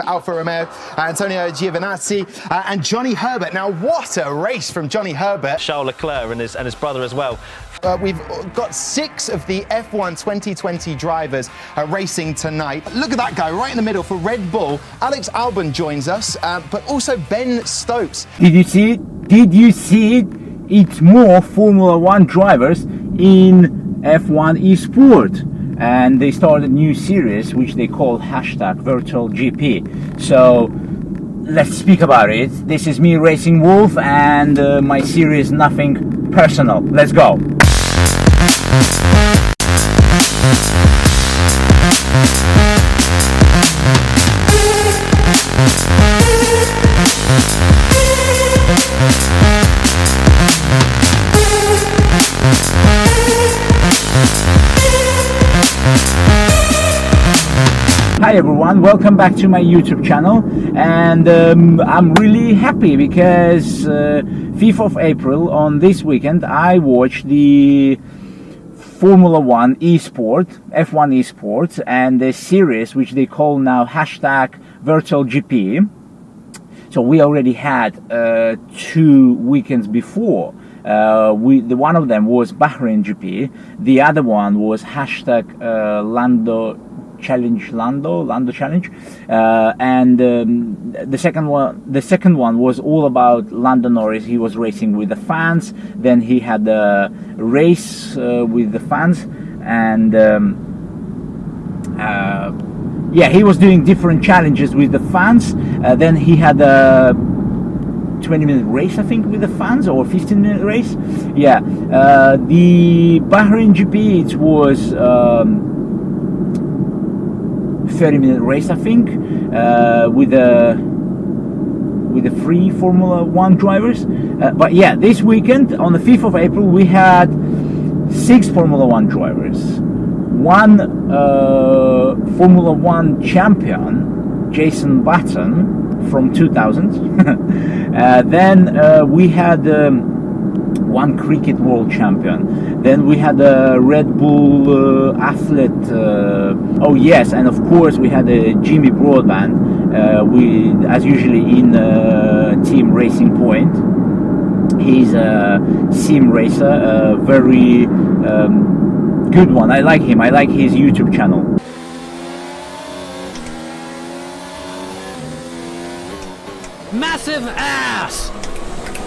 for Alfa Romeo, Antonio Giovinazzi, and Johnny Herbert. Now, what a race from Johnny Herbert. Charle LeClere and his brother as well. We've got 6 of the F1 2020 drivers racing tonight. Look at that guy right in the middle for Red Bull. Alex Albon joins us, but also Ben Stokes. Did you see it? Did you see it? It's more Formula 1 drivers in F1 eSport. And they started a new series which they call #VirtualGP. So let's speak about it. This is me, Racing Wolf, and my series Nothing Personal. Let's go. Hi everyone, welcome back to my YouTube channel, and I'm really happy because 5th of April on this weekend I watched the Formula 1 eSport, F1 eSport, and the series which they call now #VirtualGP. So we already had 2 weekends before. One of them was Bahrain GP, the other one was Lando Challenge, and the second one was all about Lando Norris. He was racing with the fans, then he had a race with the fans, and yeah, he was doing different challenges with the fans. Then he had a 20-minute race, I think, with the fans, or 15-minute race. Yeah, the Bahrain GP, it was 30-minute race, I think, with the 3 Formula 1 drivers. But yeah, this weekend on the 5th of April we had 6 Formula 1 drivers. One Formula 1 champion, Jason Button from 2000. Then we had one cricket world champion. Then we had a Red Bull athlete. Oh yes, and of course we had a Jimmy Broadband, as usually in Team Racing Point. He's a sim racer, a very good one. I like him. I like his YouTube channel. Massive ass!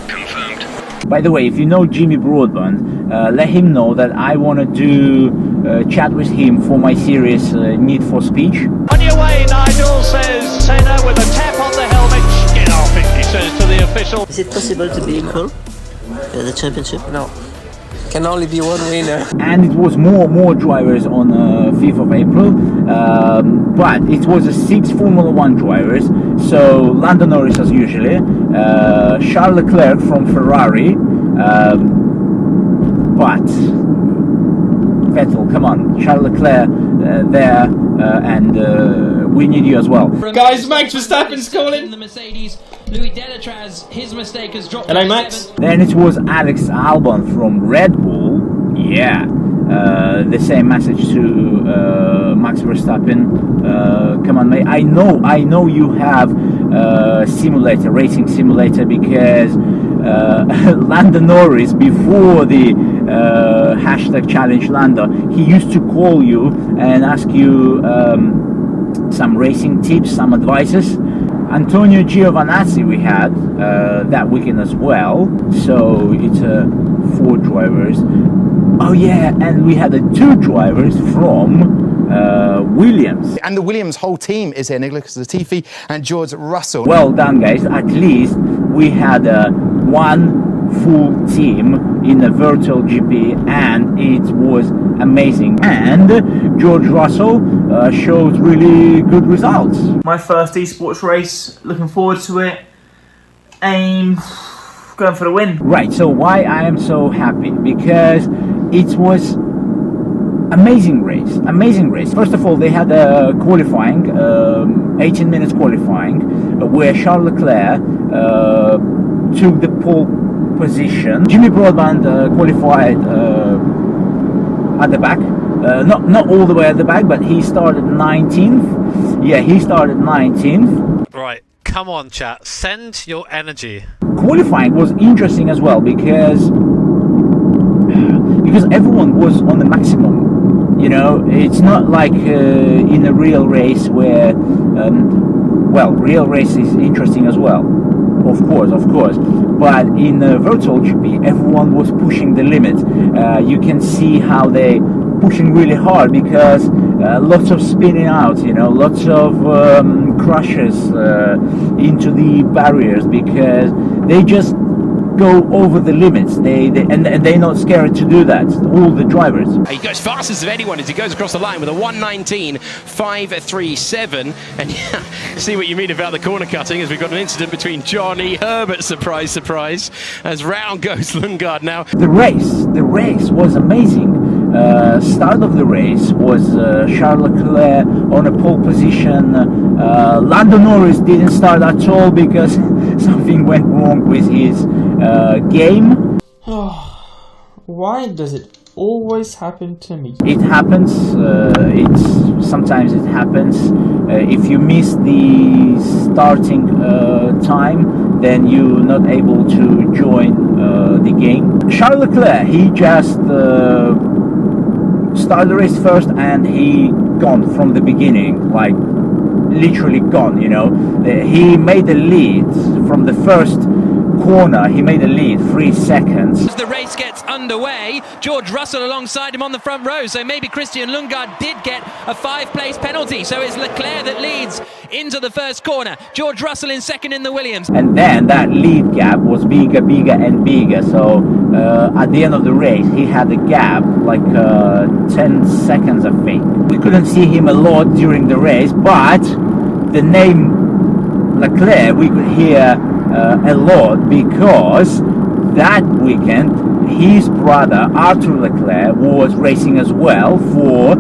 Confirmed. By the way, if you know Jimmy Broadband, let him know that I want to do chat with him for my series Need for Speech. On your way, Nigel, says Senna with a tap on the helmet. Get off it, he says to the official. Is it possible to be equal in the championship? No. Can only be one winner. And it was more drivers on 5th of April, but it was 6 Formula 1 drivers. So Lando Norris as usually, Charles Leclerc from Ferrari, but Vettel, come on, Charles Leclerc there, and we need you as well. Guys, Max Verstappen's calling. The Mercedes, Louis Delatraz, his mistake has dropped. Hello, Max. Then it was Alex Albon from Red Bull. Yeah, the same message to Max Verstappen. Come on, mate. I know you have simulator, racing simulator, because Lando Norris, before the #challenge Lando, he used to call you and ask you some racing tips, some advices. Antonio Giovinazzi we had that weekend as well, so it's 4 drivers. Oh yeah, and we had 2 drivers from Williams. And the Williams whole team is here, Nicholas Latifi and George Russell. Well done, guys. At least we had one full team in the virtual GP, and it was amazing. And George Russell showed really good results. My first esports race, looking forward to it. Aim, going for the win. Right, so why I am so happy? Because it was amazing race. First of all, they had a qualifying, 18 minutes qualifying, where Charles Leclaire took the pole position. Jimmy Broadband qualified at the back, not all the way at the back, but he started 19th. Yeah, he started 19th. Right, come on, chat. Send your energy. Qualifying was interesting as well because everyone was on the maximum. You know, it's not like in a real race where, well, real race is interesting as well, of course. But in virtual GP, everyone was pushing the limit. You can see how they pushing really hard because lots of spinning out, you know, lots of crashes into the barriers because they just go over the limits. And they're not scared to do that. All the drivers. He goes fastest of anyone as he goes across the line with a 1:19.537. And yeah, see what you mean about the corner cutting, as we've got an incident between Johnny Herbert, surprise, as round goes Lundgaard now. The race was amazing. Start of the race was Charle LeClere on a pole position. Lando Norris didn't start at all because something went wrong with his game. Why does it always happen to me? It happens. Sometimes it happens. If you miss the starting time, then you're not able to join the game. Charle LeClere, he just started the race first and he gone from the beginning, like literally gone, you know. He made the lead from the first corner. He made a lead 3 seconds. As the race gets underway, George Russell alongside him on the front row, so maybe Christian Lundgaard did get a 5-place penalty, so it's LeClair that leads into the first corner, George Russell in second in the Williams. And then that lead gap was bigger and bigger, so at the end of the race he had a gap like 10 seconds, I think. We couldn't see him a lot during the race, but the name LeClair we could hear a lot because that weekend his brother Arthur LeClair was racing as well for,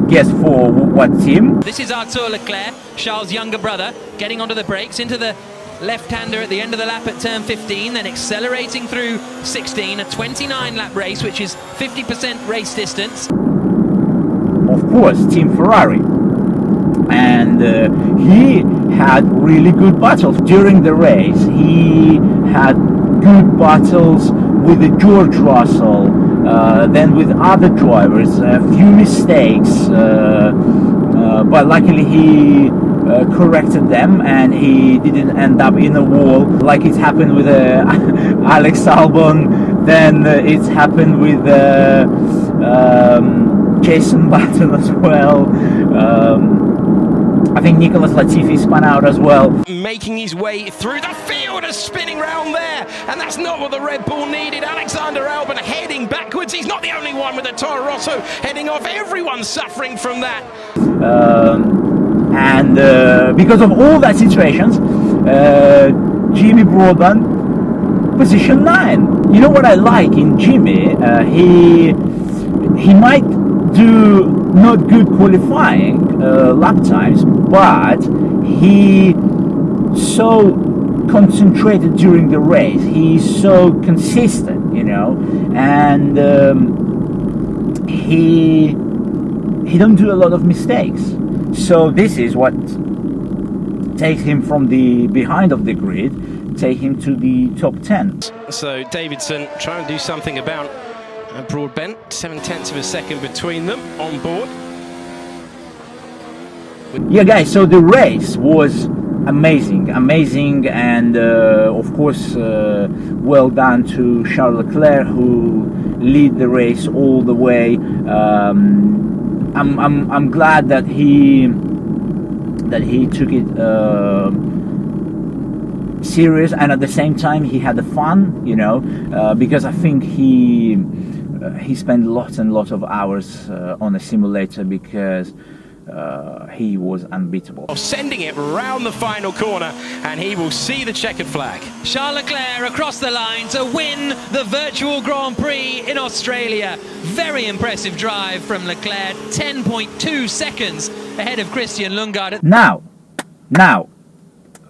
guess for what team? This is Arthur Leclerc, Charles' younger brother, getting onto the brakes into the left-hander at the end of the lap at turn 15, then accelerating through 16, a 29-lap race, which is 50% race distance. Of course, Team Ferrari. And he had really good battles during the race. He had good battles with George Russell, then with other drivers, a few mistakes, but luckily he corrected them and he didn't end up in a wall like it happened with Alex Albon. Then it's happened with Jason Button as well. I think Nicholas Latifi spun out as well. Making his way through the field, a spinning round there, and that's not what the Red Bull needed. Alexander Albon heading backwards. He's not the only one with a Toro Rosso heading off. Everyone's suffering from that. And because of all that situations, Jimmy Broadband, position 9. You know what I like in Jimmy? He might do not good qualifying lap times, but he so concentrated during the race. He's so consistent, you know, and he don't do a lot of mistakes. So this is what takes him from the behind of the grid, take him to the top 10. So Davidson trying to do something about Broadband, 0.7 of a second between them on board. Yeah, guys, so the race was amazing, and of course, well done to Charles Leclerc, who lead the race all the way. I'm glad that he took it serious, and at the same time he had the fun, you know, because I think he spent lots and lots of hours on a simulator because he was unbeatable. Sending it round the final corner, and he will see the checkered flag. Charles Leclerc across the line to win the virtual Grand Prix in Australia. Very impressive drive from Leclerc, 10.2 seconds ahead of Christian Lundgaard. Now,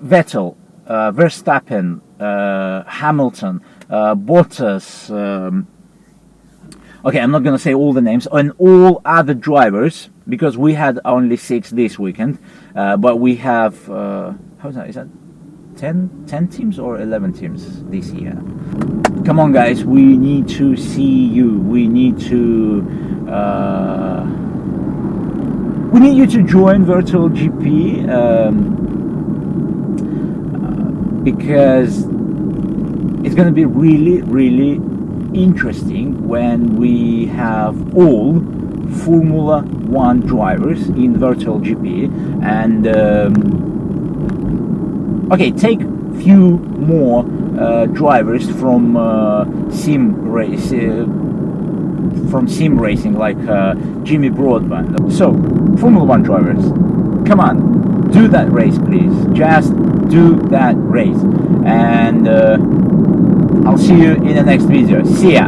Vettel, Verstappen, Hamilton, Bottas, Okay, I'm not gonna say all the names, and all other drivers, because we had only 6 this weekend, but we have, how's that, is that 10 teams or 11 teams this year? Come on guys, we need to see you, we need you to join Virtual GP, because it's gonna be really interesting when we have all Formula 1 drivers in Virtual GP, and okay, take few more drivers from sim racing, like Jimmy Broadband. So Formula 1 drivers, come on, do that race please, just do that race, and I'll see you in the next video. See ya.